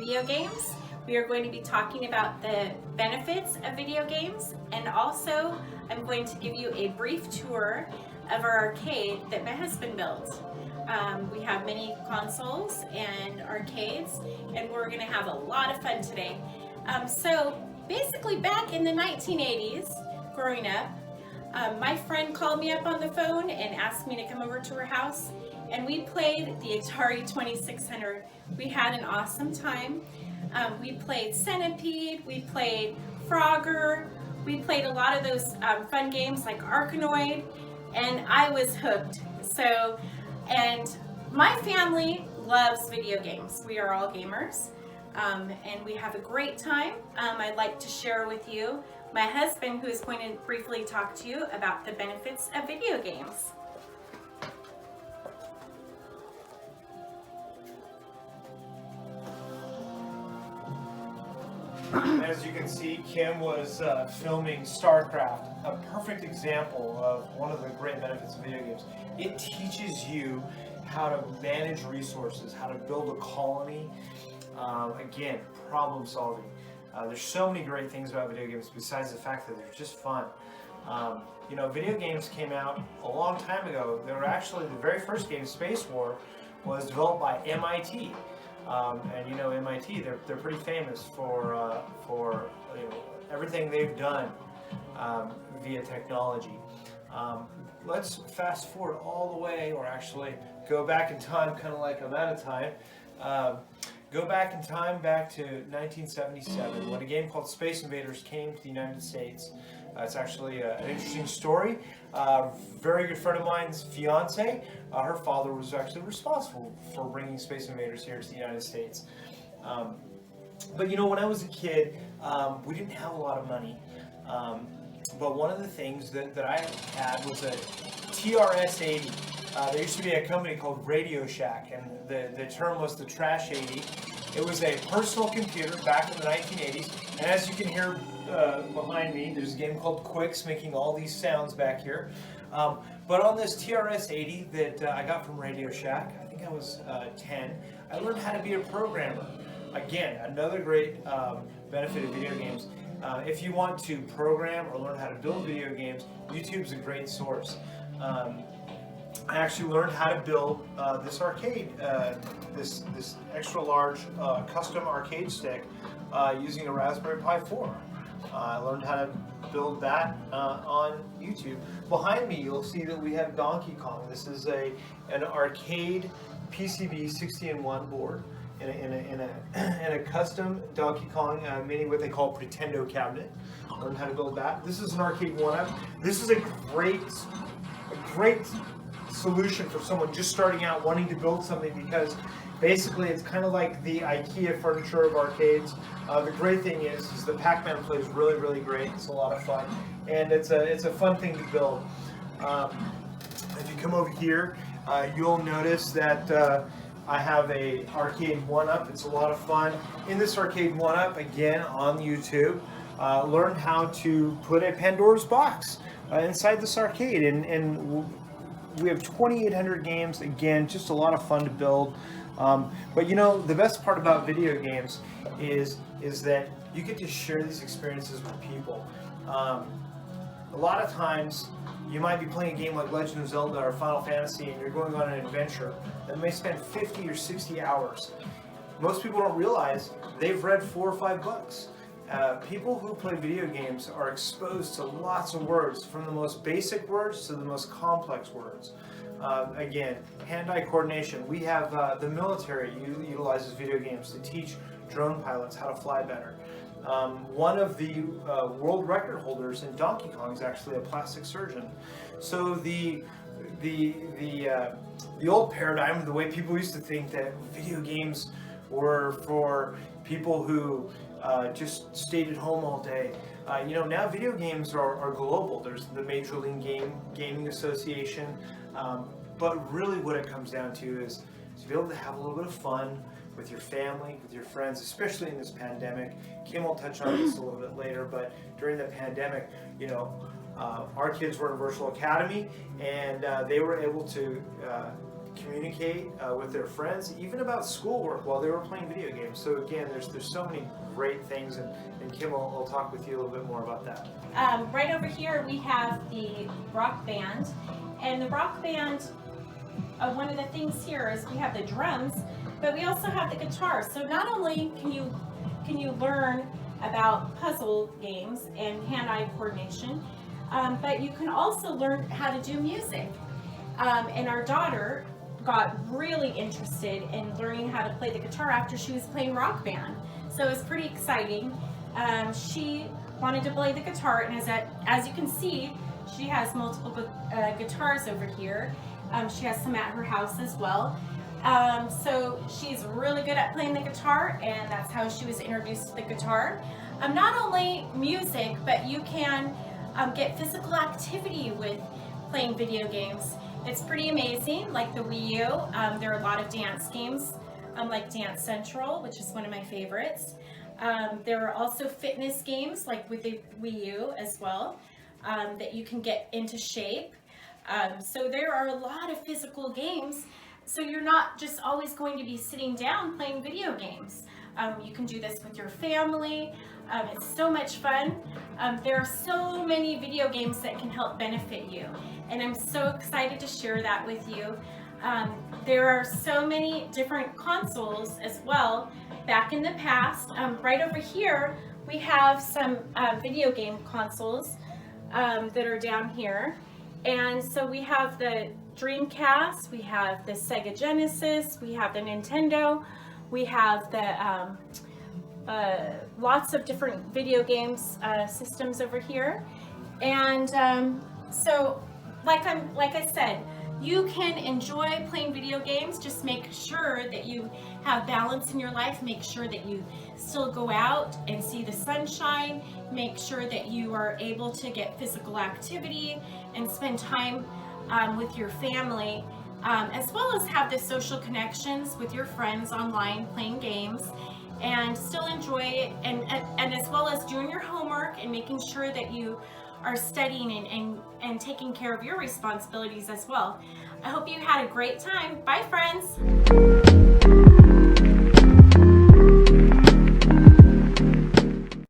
video games. We are going to be talking about the benefits of video games, and also I'm going to give you a brief tour of our arcade that my husband built. We have many consoles and arcades, and we're going to have a lot of fun today. So basically, back in the 1980s, growing up, my friend called me up on the phone and asked me to come over to her house, and we played the Atari 2600. We had an awesome time. We played Centipede, we played Frogger, we played a lot of those fun games like Arkanoid, and I was hooked. And my family loves video games. We are all gamers, and we have a great time. I'd like to share with you my husband, who is going to briefly talk to you about the benefits of video games. As you can see, Kim was filming StarCraft, a perfect example of one of the great benefits of video games. It teaches you how to manage resources, how to build a colony, again, problem solving. There's so many great things about video games besides the fact that they're just fun. Video games came out a long time ago. They were actually, the very first game, Space War, was developed by MIT. And MIT, they're pretty famous for everything they've done via technology. Let's fast forward all the way, or actually go back in time, kind of like I'm out of time. Go back in time, back to 1977, when a game called Space Invaders came to the United States. It's actually an interesting story. Very good friend of mine's fiance, her father was actually responsible for bringing Space Invaders here to the United States. But when I was a kid, we didn't have a lot of money. But one of the things that I had was a TRS-80. There used to be a company called Radio Shack, and the term was the Trash 80. It was a personal computer back in the 1980s, and as you can hear behind me, there's a game called Quicks making all these sounds back here. But on this TRS-80 that I got from Radio Shack, I think I was 10, I learned how to be a programmer. Again, another great benefit of video games. If you want to program or learn how to build video games, YouTube's a great source. I actually learned how to build this arcade, this extra large custom arcade stick using a Raspberry Pi 4. I learned how to build that on YouTube. Behind me, you'll see that we have Donkey Kong. This is an arcade PCB 60-in-1 board in a custom Donkey Kong mini, what they call Pretendo cabinet. Learned how to build that. This is an arcade 1-up. This is a great solution for someone just starting out wanting to build something, because basically it's kind of like the IKEA furniture of arcades. The great thing is the Pac-Man plays really, really great. It's a lot of fun, and it's a fun thing to build. If you come over here, you'll notice that I have a arcade 1-up. It's a lot of fun. In this arcade 1-up, again on YouTube, learned how to put a Pandora's box inside this arcade, and we have 2,800 games. Again, just a lot of fun to build. But the best part about video games is that you get to share these experiences with people. A lot of times, you might be playing a game like Legend of Zelda or Final Fantasy, and you're going on an adventure that may spend 50 or 60 hours. Most people don't realize they've read 4 or 5 books. People who play video games are exposed to lots of words, from the most basic words to the most complex words. Again, hand-eye coordination. We have the military utilizes video games to teach drone pilots how to fly better. One of the world record holders in Donkey Kong is actually a plastic surgeon. So the old paradigm, the way people used to think that video games were for people who just stayed at home all day. Now video games are global. There's the Major League Gaming Association, but really what it comes down to is to be able to have a little bit of fun with your family, with your friends, especially in this pandemic. Kim will touch on this a little bit later, but during the pandemic, our kids were in virtual academy, and they were able to communicate with their friends, even about schoolwork while they were playing video games. So again, there's so many great things, and Kim will talk with you a little bit more about that. Right over here we have the rock band, and the rock band, one of the things here is we have the drums, but we also have the guitar. So not only can you learn about puzzle games and hand-eye coordination, but you can also learn how to do music. And our daughter got really interested in learning how to play the guitar after she was playing rock band. So it was pretty exciting. She wanted to play the guitar, and as you can see, she has multiple guitars over here. She has some at her house as well. So she's really good at playing the guitar, and that's how she was introduced to the guitar. Not only music, but you can get physical activity with playing video games. It's pretty amazing, like the Wii U. There are a lot of dance games, like Dance Central, which is one of my favorites. There are also fitness games, like with the Wii U as well, that you can get into shape. So there are a lot of physical games, so you're not just always going to be sitting down playing video games. You can do this with your family. It's so much fun. There are so many video games that can help benefit you, and I'm so excited to share that with you. There are so many different consoles as well back in the past. Right over here we have some video game consoles that are down here, and so we have the Dreamcast, we have the Sega Genesis, we have the Nintendo, we have the lots of different video games systems over here. And so like I said, you can enjoy playing video games. Just make sure that you have balance in your life. Make sure that you still go out and see the sunshine. Make sure that you are able to get physical activity and spend time with your family, as well as have the social connections with your friends online playing games, and still enjoy it, and as well as doing your homework and making sure that you are studying and taking care of your responsibilities as well. I hope you had a great time. Bye, friends.